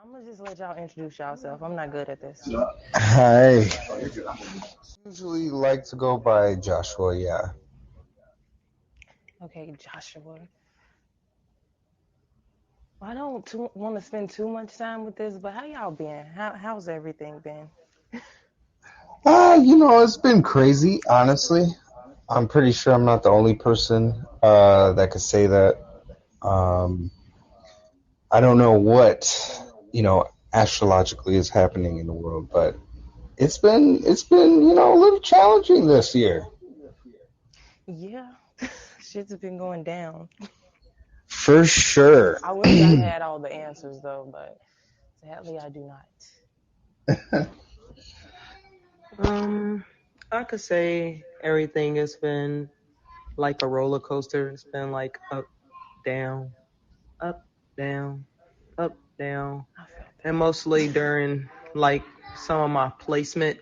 I'm gonna just let y'all introduce yourself. I'm not good at this. Hi. Usually like to go by Joshua, yeah. Okay, Joshua. I don't want to spend too much time with this, but how y'all been? How's everything been? It's been crazy, honestly. I'm pretty sure I'm not the only person that could say that. Um, I don't know what, astrologically is happening in the world, but it's been a little challenging this year. Yeah, shit's been going down. For sure. I wish I had all the answers though, but sadly I do not. Um, I could say everything has been like a roller coaster. It's been like down, up, down, up, down, I felt and that. mostly during like some of my placement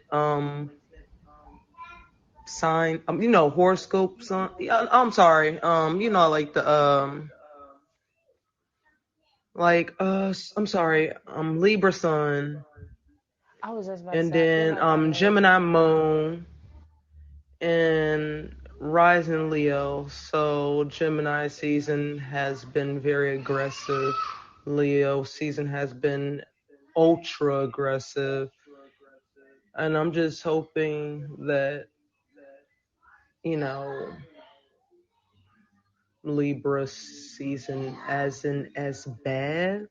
sign horoscope sign. Yeah, I'm sorry. Like the I'm sorry, Libra sun, I was just about to and say I feel then like I know what you're Gemini talking about. moon and rising Leo. So Gemini season has been very aggressive. Leo season has been ultra aggressive. And I'm just hoping that, you know, Libra season isn't as bad,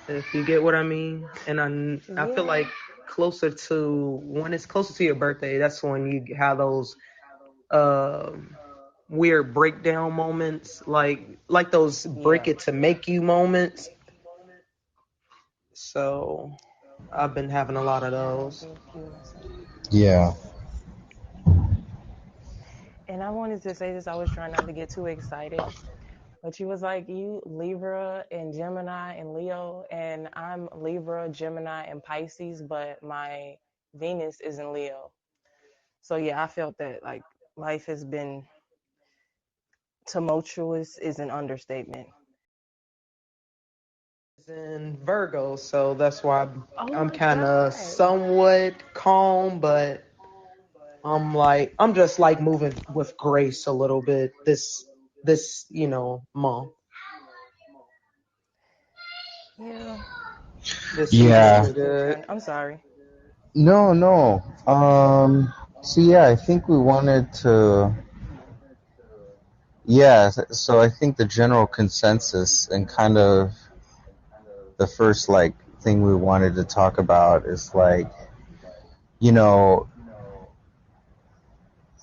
if you get what I mean. And I feel Yeah, like closer to when it's closer to your birthday, that's when you have those um weird breakdown moments, like those break yeah. it to make you moments. So I've been having a lot of those. Give me a second. Yeah. And I wanted to say this. I was trying not to get too excited, but you was like you Libra and Gemini and Leo, and I'm Libra, Gemini, and Pisces, but my Venus is in Leo. So yeah, I felt that like life has been tumultuous is an understatement. It's in Virgo, so that's why Oh I'm my kind of God. somewhat calm, but I'm just like moving with grace a little bit this month, Yeah. this season Sorry, Yeah. is I'm still good. trying. I'm sorry. No, no. So yeah, I think we wanted to. Yeah, so I think the general consensus and kind of the first like thing we wanted to talk about is like, you know,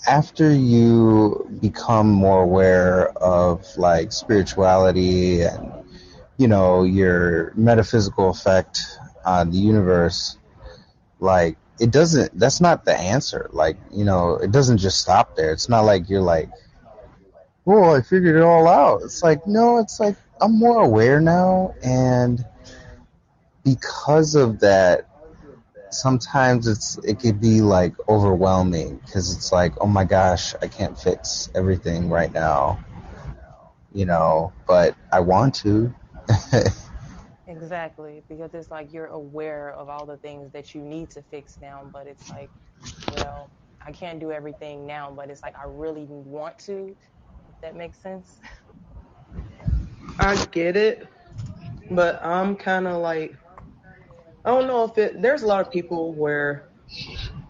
after you become more aware of like spirituality and, your metaphysical effect on the universe, like that's not the answer. Like, it doesn't just stop there. It's not like you're like, oh, I figured it all out. It's like, no, it's like I'm more aware now, and because of that, sometimes it could be like overwhelming because it's like, oh my gosh, I can't fix everything right now, but I want to. Exactly, because it's like you're aware of all the things that you need to fix now, but it's like, well, I can't do everything now, but it's like I really want to, if that makes sense. I get it, but I'm kind of like, I don't know if there's a lot of people where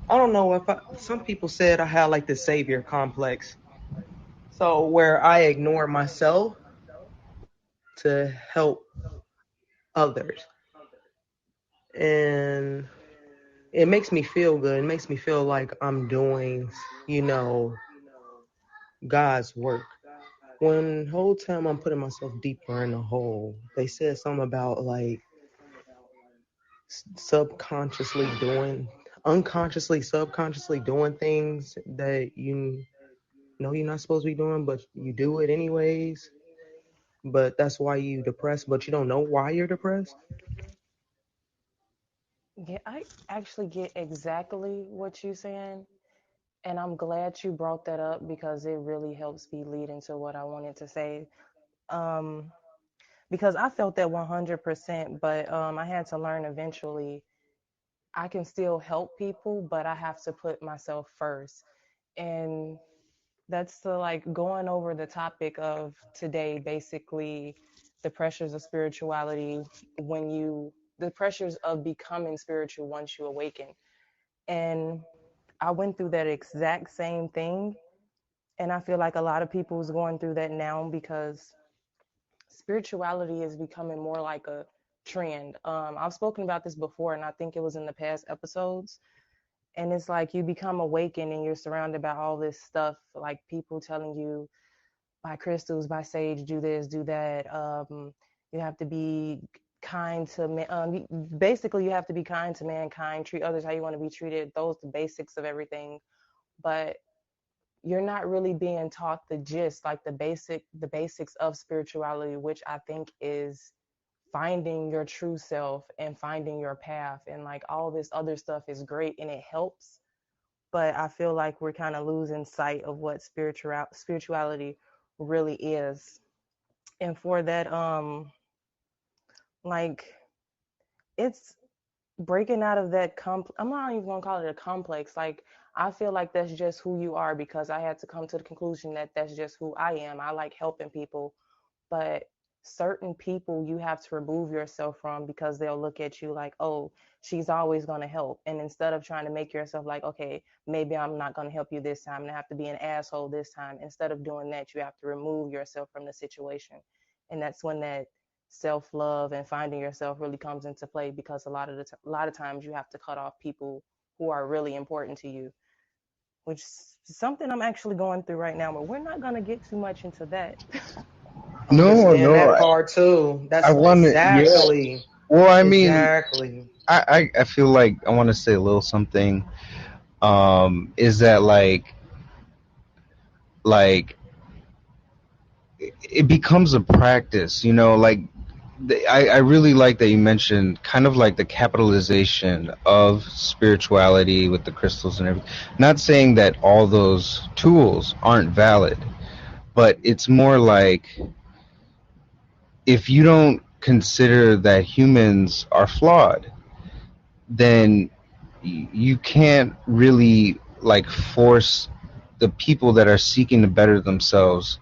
I don't know if some people said I had like the savior complex. So where I ignore myself to help others. And it makes me feel good. It makes me feel like I'm doing, you know, God's work. When the whole time I'm putting myself deeper in the hole, they said something about like subconsciously doing, unconsciously, subconsciously doing things that you know you're not supposed to be doing, but you do it anyways. But that's why you depressed, but you don't know why you're depressed. Yeah, I actually get exactly what you're saying, and I'm glad you brought that up because it really helps me lead into what I wanted to say. Um, because I felt that 100%, but I had to learn eventually I can still help people, but I have to put myself first. And that's the like going over the topic of today, basically the pressures of spirituality when you, the pressures of becoming spiritual once you awaken. And I went through that exact same thing. And I feel like a lot of people is going through that now because spirituality is becoming more like a trend. I've spoken about this before, and I think it was in the past episodes. And it's like you become awakened and you're surrounded by all this stuff, like people telling you, buy crystals, buy sage, do this, do that. You have to be kind to basically you have to be kind to mankind, treat others how you want to be treated. Those are the basics of everything. But you're not really being taught the gist, like the basics of spirituality, which I think is finding your true self and finding your path. And like all this other stuff is great and it helps, but I feel like we're kind of losing sight of what spirituality really is. And for that, like it's breaking out of that I'm not even gonna call it a complex. Like I feel like that's just who you are because I had to come to the conclusion that that's just who I am. I like helping people, but certain people you have to remove yourself from because they'll look at you like, oh, she's always going to help. And instead of trying to make yourself like, okay, maybe I'm not going to help you this time and I have to be an asshole this time, instead of doing that, you have to remove yourself from the situation. And that's when that self-love and finding yourself really comes into play, because a lot of times you have to cut off people who are really important to you, which is something I'm actually going through right now, but we're not going to get too much into that. No, Understand no, that part too. I That's want to, yeah. exactly, Well, I mean, exactly. I feel like I want to say a little something. Is that like it becomes a practice, you know, like I really like that you mentioned kind of like the capitalization of spirituality with the crystals and everything. Not saying that all those tools aren't valid, but it's more like if you don't consider that humans are flawed, then you can't really like force the people that are seeking to better themselves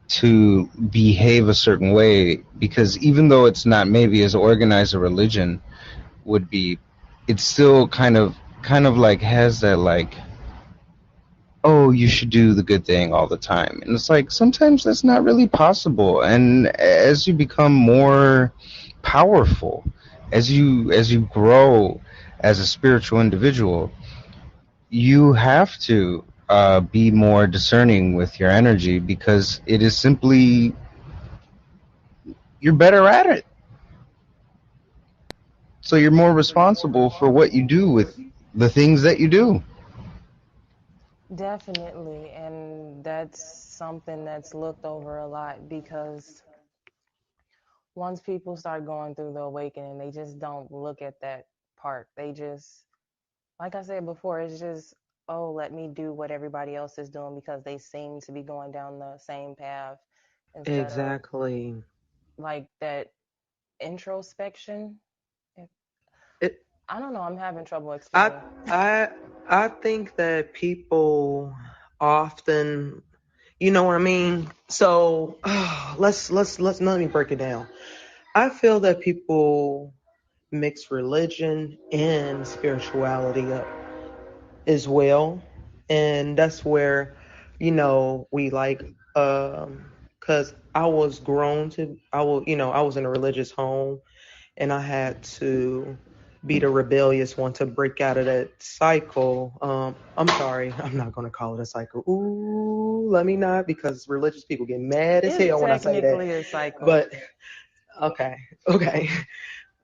to behave a certain way, because even though it's not maybe as organized a religion would be, it still kind of like has that like, oh, you should do the good thing all the time, and it's like sometimes that's not really possible. And as you become more powerful, as you grow as a spiritual individual, you have to be more discerning with your energy, because it is simply, you're better at it. So you're more responsible for what you do with the things that you do. Definitely. And that's something that's looked over a lot because once people start going through the awakening, they just don't look at that part. They just, like I said before, it's just, oh, let me do what everybody else is doing because they seem to be going down the same path, instead of Exactly. like that introspection. It, I don't know, I'm having trouble I, explaining. I, I think that people often, you know what I mean? So, let's let me break it down. I feel that people mix religion and spirituality up as well. And that's where, we like, cause I was grown to, I was in a religious home and I had to be the rebellious one to break out of that cycle. I'm sorry, I'm not gonna call it a cycle. Ooh, let me not, because religious people get mad as It's hell when I say that. technically a cycle. But okay, okay.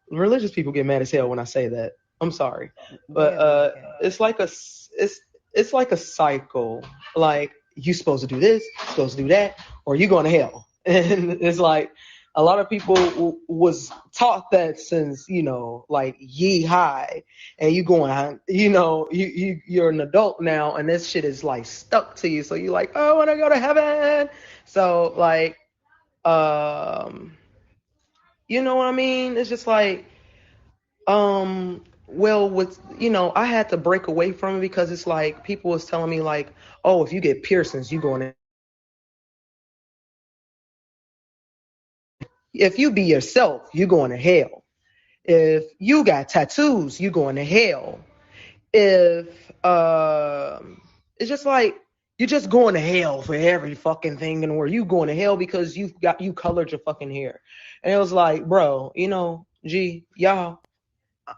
Religious people get mad as hell when I say that. I'm sorry, but They'll be okay. it's like it's like a cycle. Like you supposed to do this, supposed to do that, or you going to hell. And it's like a lot of people was taught that since like ye high, and you going, you're an adult now, and this shit is like stuck to you. So you're like, oh, I want to go to heaven. So like, um You know what I mean? It's just like, well, with, I had to break away from it because it's like people was telling me like, oh, if you get piercings, you going to, if you be yourself, you going to hell. If you got tattoos, you going to hell. If it's just like you're just going to hell for every fucking thing in the world. You going to hell because you colored your fucking hair. And it was like, bro, G, y'all,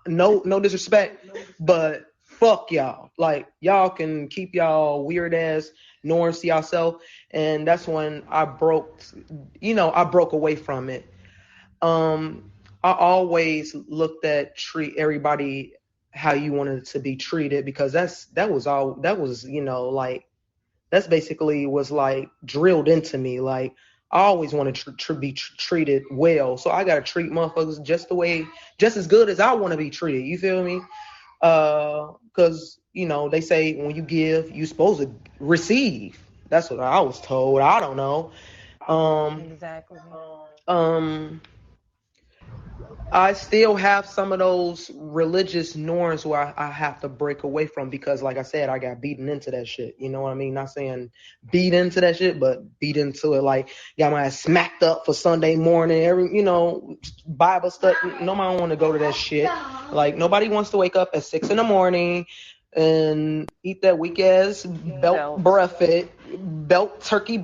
no disrespect, but fuck y'all. Like, y'all can keep y'all weird ass norms to yourself. And that's when I broke away from it. I always looked at treat everybody how you wanted to be treated, because that was like, that's basically was like drilled into me. Like, I always wanted to be treated well, so I gotta treat motherfuckers just as good as I want to be treated. You feel me? Because they say when you give, you supposed to receive. That's what I was told. I don't know. Exactly. I still have some of those religious norms where I have to break away from, because, like I said, I got beaten into that shit. You know what I mean? Not saying beat into that shit, but beat into it. Like, got my ass smacked up for Sunday morning. Bible study. Nobody want to go to that shit. Like, nobody wants to wake up at 6 a.m. and eat that weak ass turkey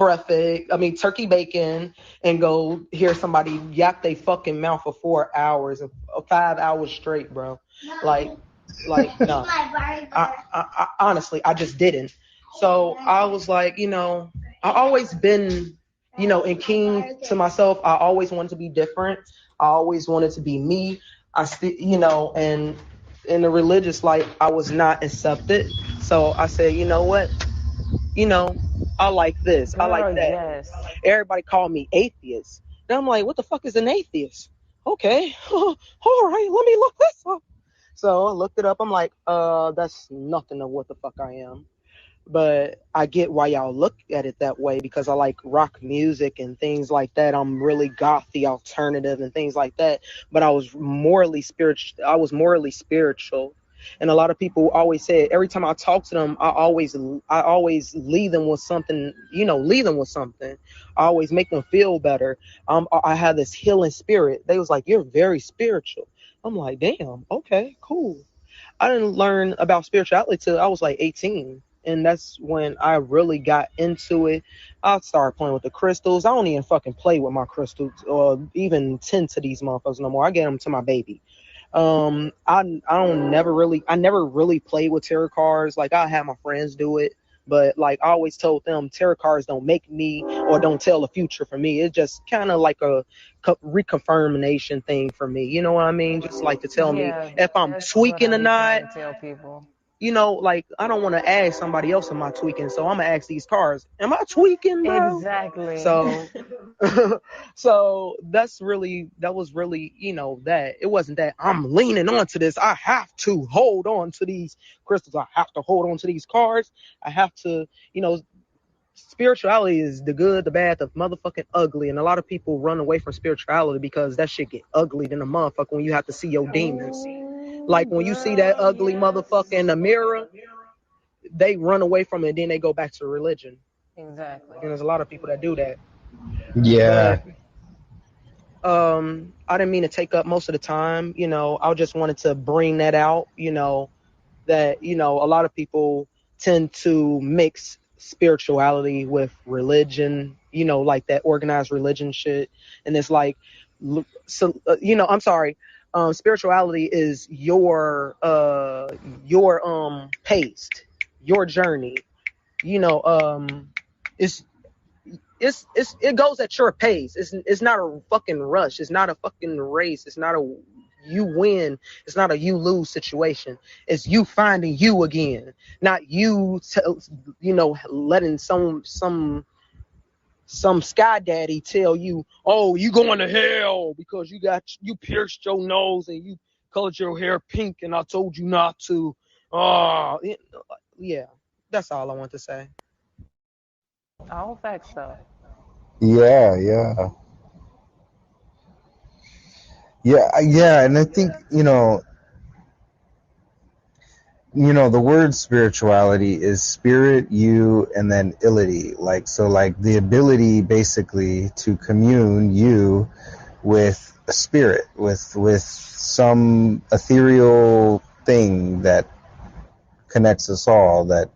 bacon, and go hear somebody yap they fucking mouth for 4 hours, 5 hours straight, bro. Like no. I honestly, I just didn't. So I was like, I always been, and king to myself. I always wanted to be different. I always wanted to be me. I still, and in the religious life, I was not accepted. So I said, you know what? I like this. I like that. Yes. Everybody called me atheist. And I'm like, what the fuck is an atheist? Okay. All right, let me look this up. So I looked it up. I'm like, that's nothing of what the fuck I am. But I get why y'all look at it that way, because I like rock music and things like that. I'm really gothy, alternative, and things like that. But I was morally spiritual. And a lot of people always say, every time I talk to them, I always leave them with something. I always make them feel better. I have this healing spirit. They was like, you're very spiritual. I'm like, damn, okay, cool. I didn't learn about spirituality till I was like 18. And that's when I really got into it. I started playing with the crystals. I don't even fucking play with my crystals or even tend to these motherfuckers no more. I get them to my baby. I never really played with tarot cards. Like, I had my friends do it, but like, I always told them tarot cards don't make me or don't tell the future for me. It's just kind of like a reconfirmation thing for me. You know what I mean? Just like to tell me if I'm tweaking or not. Tell people. Like, I don't want to ask somebody else am I tweaking, so I'm gonna ask these cards, am I tweaking, bro? Exactly. So so that was really, that it wasn't that I'm leaning onto this. I have to hold on to these crystals. I have to hold on to these cards. I have to, spirituality is the good, the bad, the motherfucking ugly. And a lot of people run away from spirituality because that shit get ugly than a motherfucker when you have to see your demons. Like, when you see that ugly motherfucker in the mirror, they run away from it, and then they go back to religion. Exactly. And there's a lot of people that do that. Yeah. But, I didn't mean to take up most of the time. I just wanted to bring that out, that, a lot of people tend to mix spirituality with religion, like that organized religion shit. And it's like, so, I'm sorry. Spirituality is your pace, your journey. It goes at your pace. It's not a fucking rush. It's not a fucking race. It's not a you win. It's not a you lose situation. It's you finding you again, not you letting some sky daddy tell you, oh, you going to hell because you pierced your nose and you colored your hair pink and I told you not to. Oh, yeah. That's all I want to say. All facts, though. Yeah. Yeah, and I think, the word spirituality is spirit, you, and then ility. Like, so like the ability basically to commune you with a spirit, with some ethereal thing that connects us all, that,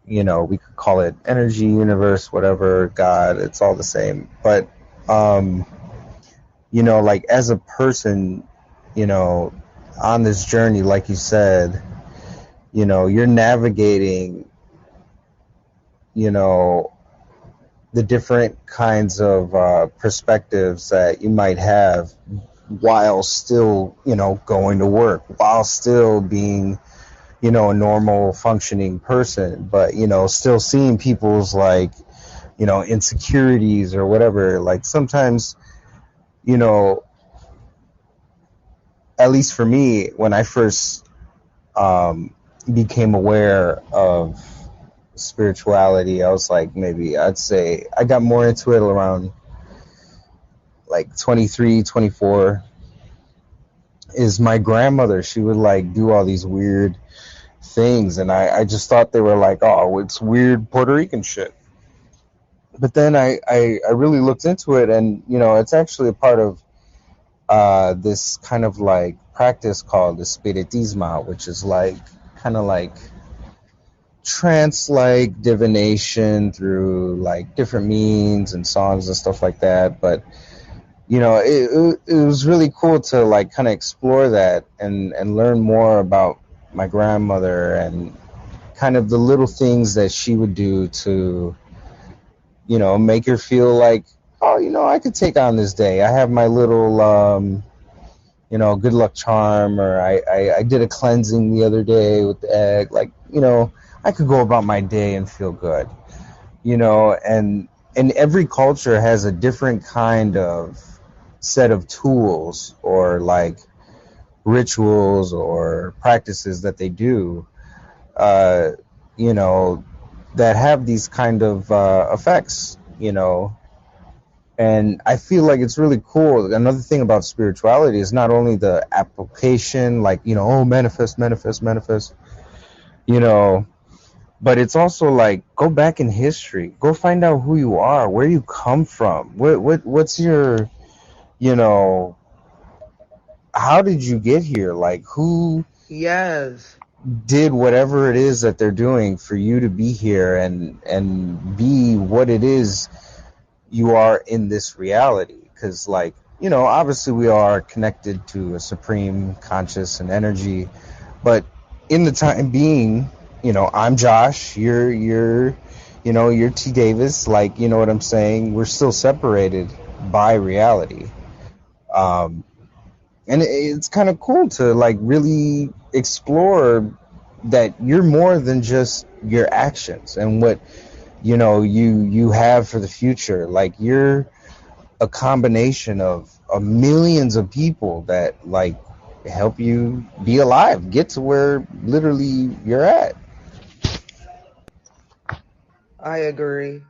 we could call it energy, universe, whatever, God, it's all the same. But, like as a person, on this journey, like you said, you're navigating, the different kinds of perspectives that you might have while still, going to work, while still being, a normal functioning person, but, still seeing people's like, insecurities or whatever. Like sometimes, at least for me, when I first became aware of spirituality, I was like, maybe I'd say I got more into it around like 23, 24. Is my grandmother. She would like do all these weird things, and I just thought they were like, oh, it's weird Puerto Rican shit. But then I really looked into it, and it's actually a part of this kind of like practice called the Spiritismo, which is like kind of like trance-like divination through like different means and songs and stuff like that. But it was really cool to like kind of explore that and learn more about my grandmother and kind of the little things that she would do to make her feel like, oh, I could take on this day. I have my little good luck charm, or I did a cleansing the other day with the egg. Like, I could go about my day and feel good, and every culture has a different kind of set of tools or like rituals or practices that they do, you know, that have these kind of effects, and I feel like it's really cool. Another thing about spirituality is not only the application, like, oh, manifest, manifest, manifest, you know, but it's also like, go back in history, go find out who you are, where you come from, what's your, you know, how did you get here? Like, who Yes. did whatever it is that they're doing for you to be here and be what it is you are in this reality? Because, like, obviously we are connected to a supreme conscious and energy, but in the time being, I'm Josh, you're T Davis, like, you know what I'm saying? We're still separated by reality. And it's kind of cool to like really explore that you're more than just your actions and what you have for the future. Like, you're a combination of millions of people that like help you be alive, get to where literally you're at. I agree.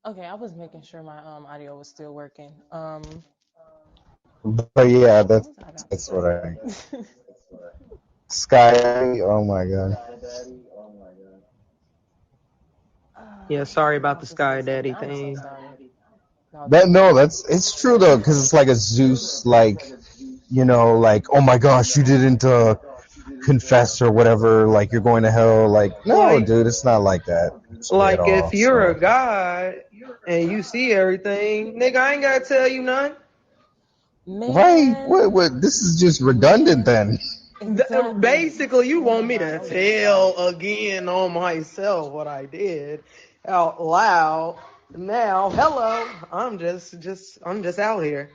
Okay, I was making sure my audio was still working. But yeah, What that's was I about to that's what say? I Sky Daddy, oh my god. Yeah, sorry I was about the about to say Sky something. Daddy I'm so thing. sorry. No, That go no, ahead. that's it's true though, because it's like a Zeus, like, like, oh my gosh, you didn't confess or whatever, like you're going to hell. Like, no, Like, dude, it's not like that actually at if all. you're a So, god and you see everything, nigga, I ain't gotta tell you nothing. right? Man, What? This is just redundant man, then. exactly. Basically, you Oh want my me God, to I'm getting shot. tell again on myself what I did out loud. Now, hello, I'm just out here.